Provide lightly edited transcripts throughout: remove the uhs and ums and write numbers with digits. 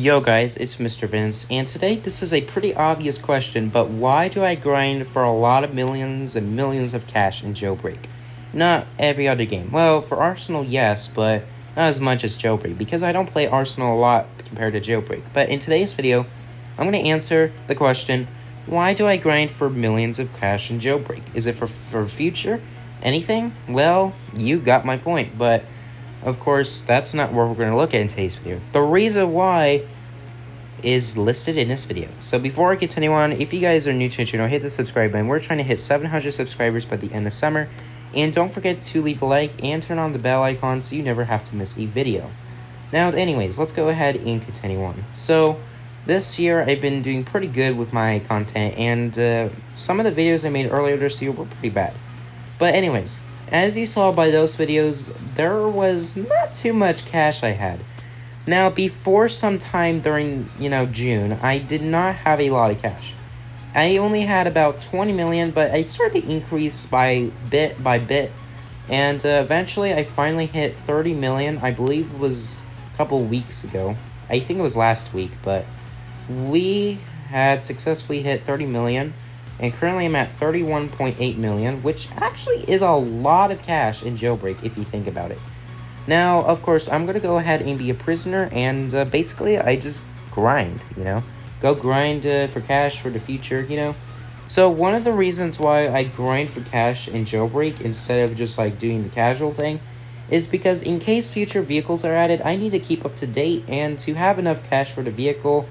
Yo guys, it's Mr. Vince, and today this is a pretty obvious question, but why do I grind for a lot of millions and millions of cash in Jailbreak? Not every other game. Well, for Arsenal, yes, but not as much as Jailbreak, because I don't play Arsenal a lot compared to Jailbreak. But in today's video, I'm going to answer the question, why do I grind for millions of cash in Jailbreak? Is it for future? Anything? Well, you got my point, but of course, that's not what we're going to look at in today's video. The reason why is listed in this video. So before I continue on, if you guys are new to the channel, hit the subscribe button. We're trying to hit 700 subscribers by the end of summer. And don't forget to leave a like and turn on the bell icon so you never have to miss a video. Now, anyways, let's go ahead and continue on. So this year, I've been doing pretty good with my content, and some of the videos I made earlier this year were pretty bad. But anyways, as you saw by those videos, there was not too much cash I had. Now, before some time during, June, I did not have a lot of cash. I only had about 20 million, but I started to increase by bit by bit. And eventually, I finally hit 30 million. I believe it was a couple weeks ago. I think it was last week, but we had successfully hit 30 million. And currently I'm at 31.8 million, which actually is a lot of cash in Jailbreak if you think about it. Now, of course, I'm going to go ahead and be a prisoner, and basically I just grind, Go grind for cash for the future, So one of the reasons why I grind for cash in Jailbreak instead of just doing the casual thing is because in case future vehicles are added, I need to keep up to date, and to have enough cash for the vehicle,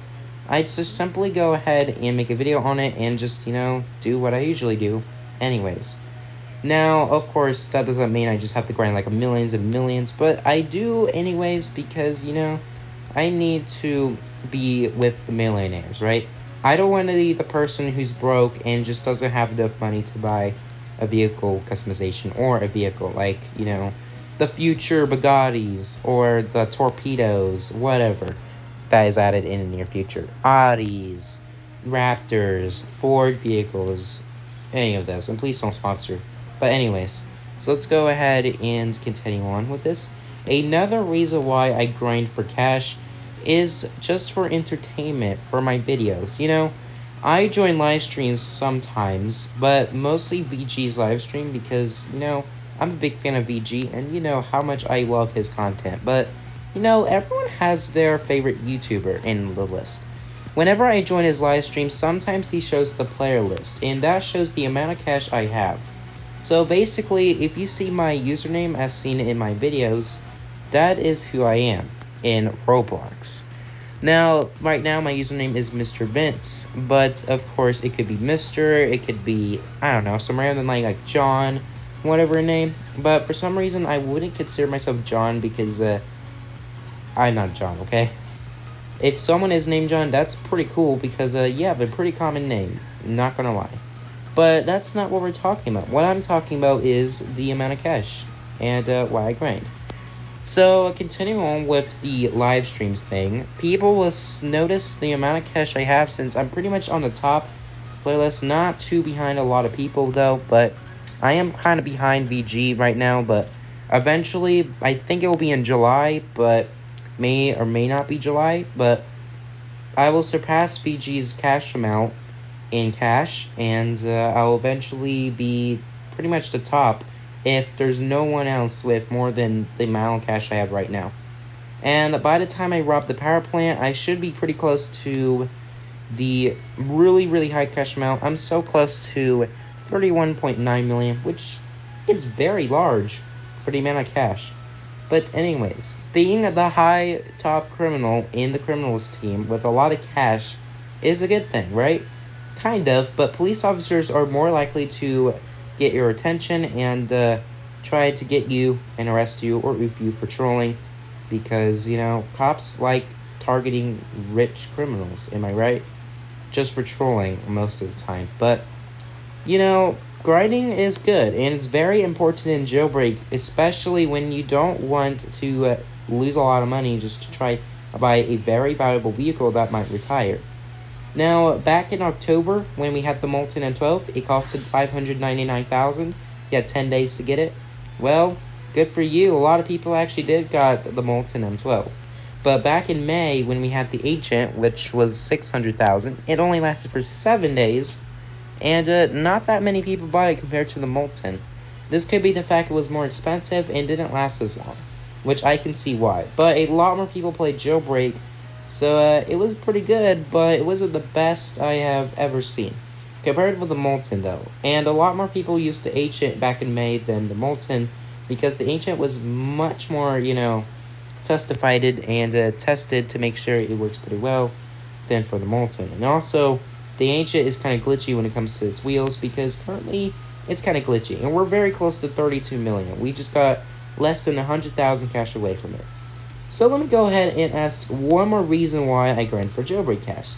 I just simply go ahead and make a video on it and just, do what I usually do anyways. Now, of course, that doesn't mean I just have to grind millions and millions, but I do anyways because, I need to be with the millionaires, right? I don't want to be the person who's broke and just doesn't have enough money to buy a vehicle customization or a vehicle the future Bugattis or the torpedoes, whatever that is added in the near future. Audis, Raptors, Ford vehicles, any of those. And please don't sponsor. But anyways, so let's go ahead and continue on with this. Another reason why I grind for cash is just for entertainment for my videos. I join live streams sometimes, but mostly VG's live stream because, I'm a big fan of VG and you know how much I love his content. But everyone has their favorite YouTuber in the list. Whenever I join his live stream, sometimes he shows the player list, and that shows the amount of cash I have. So basically, if you see my username as seen in my videos, that is who I am in Roblox. Now, right now, my username is Mr. Vince, but of course, it could be Mr., it could be, I don't know, some random like John, whatever name. But for some reason, I wouldn't consider myself John because, I'm not John, okay? If someone is named John, that's pretty cool because, yeah, but pretty common name. Not gonna lie. But that's not what we're talking about. What I'm talking about is the amount of cash and why I grind. So, continuing on with the live streams thing, people will notice the amount of cash I have since I'm pretty much on the top playlist. Not too behind a lot of people, though, but I am kind of behind VG right now, but eventually, I think it will be in July, but may or may not be July, but I will surpass VG's cash amount in cash, and I'll eventually be pretty much the top if there's no one else with more than the amount of cash I have right now. And by the time I rob the power plant, I should be pretty close to the really, really high cash amount. I'm so close to 31.9 million, which is very large for the amount of cash. But anyways, being the high top criminal in the criminals team with a lot of cash is a good thing, right? Kind of, but police officers are more likely to get your attention and try to get you and arrest you or oof you for trolling because, cops like targeting rich criminals, am I right? Just for trolling most of the time. But, grinding is good, and it's very important in Jailbreak, especially when you don't want to lose a lot of money just to try to buy a very valuable vehicle that might retire. Now, back in October, when we had the Molten M12, it costed $599,000. You had 10 days to get it. Well, good for you. A lot of people actually did got the Molten M12. But back in May, when we had the Ancient, which was 600,000, it only lasted for 7 days, and not that many people bought it compared to the Molten. This could be the fact it was more expensive and didn't last as long, which I can see why. But a lot more people played Jailbreak, so it was pretty good, but it wasn't the best I have ever seen. Compared with the Molten, though. And a lot more people used the Ancient back in May than the Molten, because the Ancient was much more, testified and tested to make sure it works pretty well than for the Molten. And also, the Ancient is kind of glitchy when it comes to its wheels, because currently it's kind of glitchy. And we're very close to 32 million. We just got less than 100,000 cash away from it. So let me go ahead and ask one more reason why I grind for Jailbreak cash.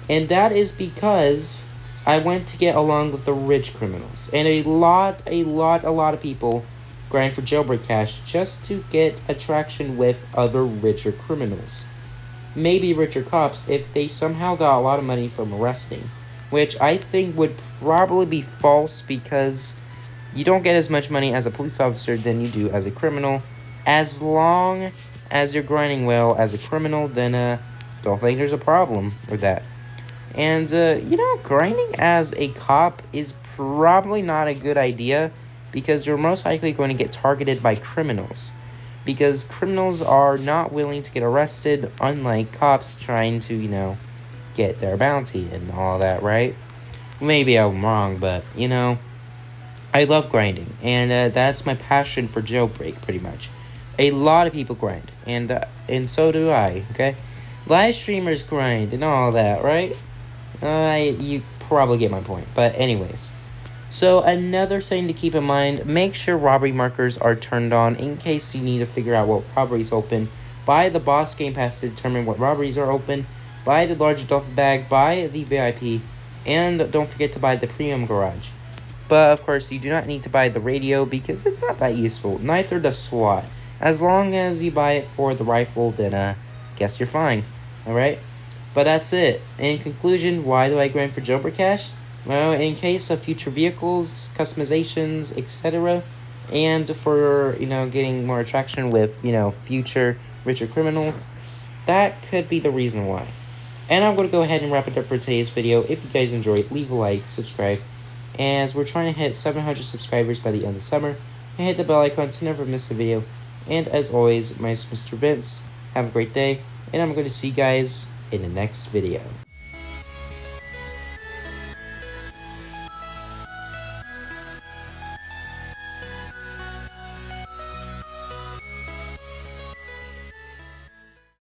And that is because I went to get along with the rich criminals. And a lot of people grind for Jailbreak cash just to get attraction with other richer criminals. Maybe richer cops if they somehow got a lot of money from arresting. Which I think would probably be false, because you don't get as much money as a police officer than you do as a criminal. As long as you're grinding well as a criminal, then don't think there's a problem with that. And, grinding as a cop is probably not a good idea, because you're most likely going to get targeted by criminals. Because criminals are not willing to get arrested, unlike cops trying to, get their bounty and all that, right? Maybe I'm wrong, but, I love grinding, and that's my passion for Jailbreak, pretty much. A lot of people grind, and so do I, okay? Live streamers grind and all that, right? You probably get my point, but anyways. So another thing to keep in mind, make sure robbery markers are turned on in case you need to figure out what robberies open. Buy the boss game pass to determine what robberies are open. Buy the larger duffel bag, buy the VIP, and don't forget to buy the premium garage. But of course, you do not need to buy the radio because it's not that useful. Neither does SWAT. As long as you buy it for the rifle, then guess you're fine. Alright? But that's it. In conclusion, why do I grind for Jailbreak cash? Well, in case of future vehicles, customizations, etc. And for, getting more attraction with, future richer criminals. That could be the reason why. And I'm going to go ahead and wrap it up for today's video. If you guys enjoyed, leave a like, subscribe. As we're trying to hit 700 subscribers by the end of summer. And hit the bell icon to never miss a video. And as always, my name is Mr. Vince. Have a great day. And I'm going to see you guys in the next video.